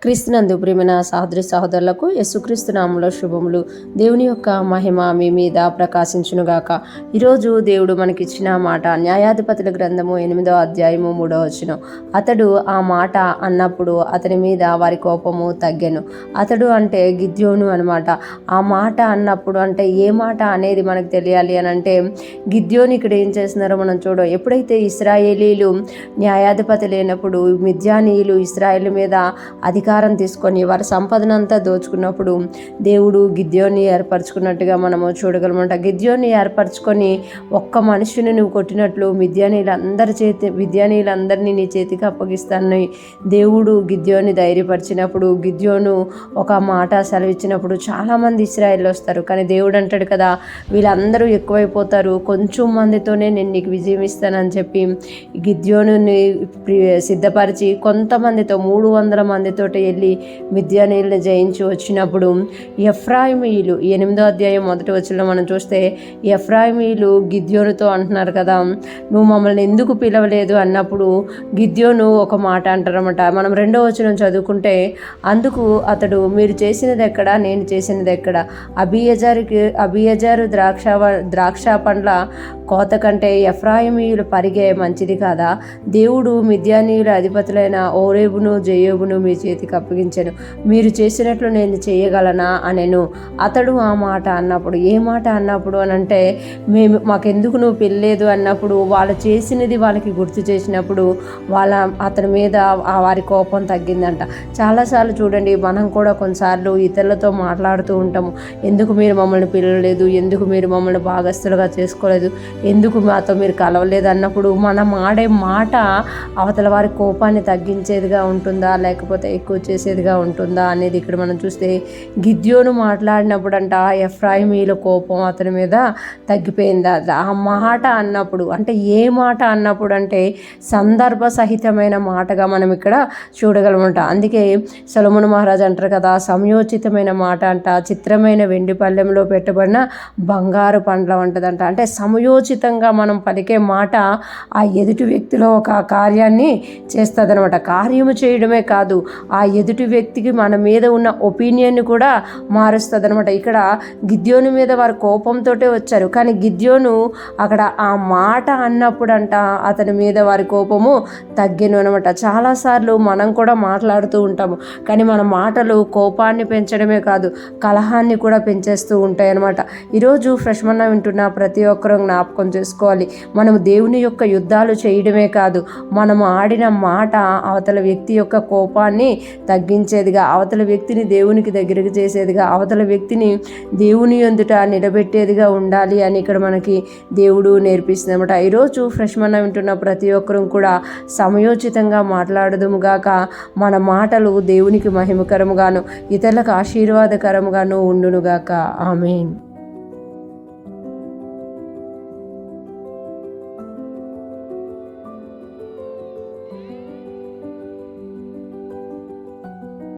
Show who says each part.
Speaker 1: క్రీస్తునందు ప్రియమైన సహోదరి సహోదరులకు యేసుక్రీస్తు నామములో శుభములు. దేవుని యొక్క మహిమ మీ మీద ప్రకాశించునుగాక. ఈరోజు దేవుడు మనకిచ్చిన మాట న్యాయాధిపతుల గ్రంథము 8వ అధ్యాయము 3వ వచనం. అతడు ఆ మాట అన్నప్పుడు అతని మీద వారి కోపము తగ్గెను. అతడు అంటే గిద్యోను అనమాట. ఆ మాట అన్నప్పుడు అంటే ఏ మాట అనేది మనకు తెలియాలి అని అంటే గిద్యోను ఇక్కడ ఏం చేస్తున్నారో మనం చూడం. ఎప్పుడైతే ఇశ్రాయేలీలు న్యాయాధిపతి లేనప్పుడు మిద్యానీయులు ఇశ్రాయేలు మీద అధికారం తీసుకొని వారి సంపదనంతా దోచుకున్నప్పుడు దేవుడు గిద్యోన్ని ఏర్పరచుకున్నట్టుగా మనము చూడగలమంట. గిద్యోన్ని ఏర్పరచుకొని ఒక్క మనుషుని నువ్వు కొట్టినట్లు మిద్యానీయులందరినీ నీ చేతికి అప్పగిస్తానని దేవుడు గిద్యోన్ని ధైర్యపరిచినప్పుడు, గిద్యోను ఒక మాట సెలవిచ్చినప్పుడు చాలామంది ఇశ్రాయేలు వస్తారు. కానీ దేవుడు అంటాడు కదా, వీళ్ళందరూ ఎక్కువైపోతారు, కొంచెం మందితోనే నేను నీకు విజయం ఇస్తానని చెప్పి గిద్యోనుని సిద్ధపరిచి కొంతమందితో 300 మందితో వెళ్ళి మిద్యానీయులను జయించి వచ్చినప్పుడు ఎఫ్రాయిమీయులు 8వ అధ్యాయం 1వ వచనంలో మనం చూస్తే ఎఫ్రాయిమీయులు గిద్యోనుతో అంటున్నారు కదా, నువ్వు మమ్మల్ని ఎందుకు పిలవలేదు అన్నప్పుడు గిద్యోను ఒక మాట అంటారన్నమాట. మనం 2వ వచనం చదువుకుంటే అందుకు అతడు, మీరు చేసినది ఎక్కడ, నేను చేసినది ఎక్కడ, అబియజారు ద్రాక్ష పండ్ల కోత కంటే ఎఫ్రాయిమీయులు పరిగే మంచిది కాదా? దేవుడు మిద్యానీయుల అధిపతులైన ఓరేబును జయోబును మీ చేతికి అప్పగించాను, మీరు చేసినట్లు నేను చేయగలనా అనెను. అతడు ఆ మాట అన్నప్పుడు, ఏ మాట అన్నప్పుడు అని అంటే మాకెందుకు నువ్వు పిల్లలేదు అన్నప్పుడు, వాళ్ళు చేసినది వాళ్ళకి గుర్తు చేసినప్పుడు అతని మీద వారి కోపం తగ్గిందంట. చాలాసార్లు చూడండి, మనం కూడా కొన్నిసార్లు ఇతరులతో మాట్లాడుతూ ఉంటాము, ఎందుకు మీరు మమ్మల్ని పిలవలేదు, ఎందుకు మీరు మమ్మల్ని భాగస్తులుగా చేసుకోలేదు, ఎందుకు మాతో మీరు కలవలేదు అన్నప్పుడు మనం ఆడే మాట అవతల వారి కోపాన్ని తగ్గించేదిగా ఉంటుందా లేకపోతే ఎక్కువ చేసేదిగా ఉంటుందా అనేది ఇక్కడ మనం చూస్తే గిద్యోను మాట్లాడినప్పుడు అంట ఎఫ్రాయిమీల కోపం అతని మీద తగ్గిపోయింది. ఆ మాట అన్నప్పుడు అంటే ఏ మాట అన్నప్పుడు అంటే సందర్భ సహితమైన మాటగా మనం ఇక్కడ చూడగలమంట. అందుకే సొలొమోను మహారాజు అంటారు కదా, సమయోచితమైన మాట అంట చిత్రమైన వెండి పళ్ళెంలో పెట్టబడిన బంగారు పండ్ల వంటదంట. అంటే సమయోచితంగా మనం పలికే మాట ఆ ఎదుటి వ్యక్తిలో ఒక కార్యాన్ని చేస్తుంది అనమాట. కార్యము చేయడమే కాదు, ఆ ఎదుటి వ్యక్తికి మన మీద ఉన్న ఒపీనియన్ని కూడా మారుస్తుంది అనమాట. ఇక్కడ గిద్యోను మీద వారు కోపంతో వచ్చారు, కానీ గిద్యోను అక్కడ ఆ మాట అన్నప్పుడంట అతని మీద వారి కోపము తగ్గెను అనమాట. చాలాసార్లు మనం కూడా మాట్లాడుతూ ఉంటాము, కానీ మన మాటలు కోపాన్ని పెంచడమే కాదు కలహాన్ని కూడా పెంచేస్తూ ఉంటాయి అనమాట. ఈరోజు ఫ్రెష్ మన్నా వింటున్న ప్రతి ఒక్కరూ జ్ఞాపకం చేసుకోవాలి, మనము దేవుని యొక్క యుద్ధాలు చేయడమే కాదు, మనము ఆడిన మాట అవతల వ్యక్తి యొక్క కోపాన్ని తగ్గించేదిగా, అవతల వ్యక్తిని దేవునికి దగ్గరికి చేసేదిగా, అవతల వ్యక్తిని దేవుని యందుట నిలబెట్టేదిగా ఉండాలి అని ఇక్కడ మనకి దేవుడు నేర్పిస్తుంది అనమాట. ఈరోజు ఫ్రెష్ మన్నా వింటున్న ప్రతి ఒక్కరూ కూడా సమయోచితంగా మాట్లాడదుముగాక, మన మాటలు దేవునికి మహిమకరముగాను ఇతరులకు ఆశీర్వాదకరముగాను ఉండునుగాక. ఆమేన్.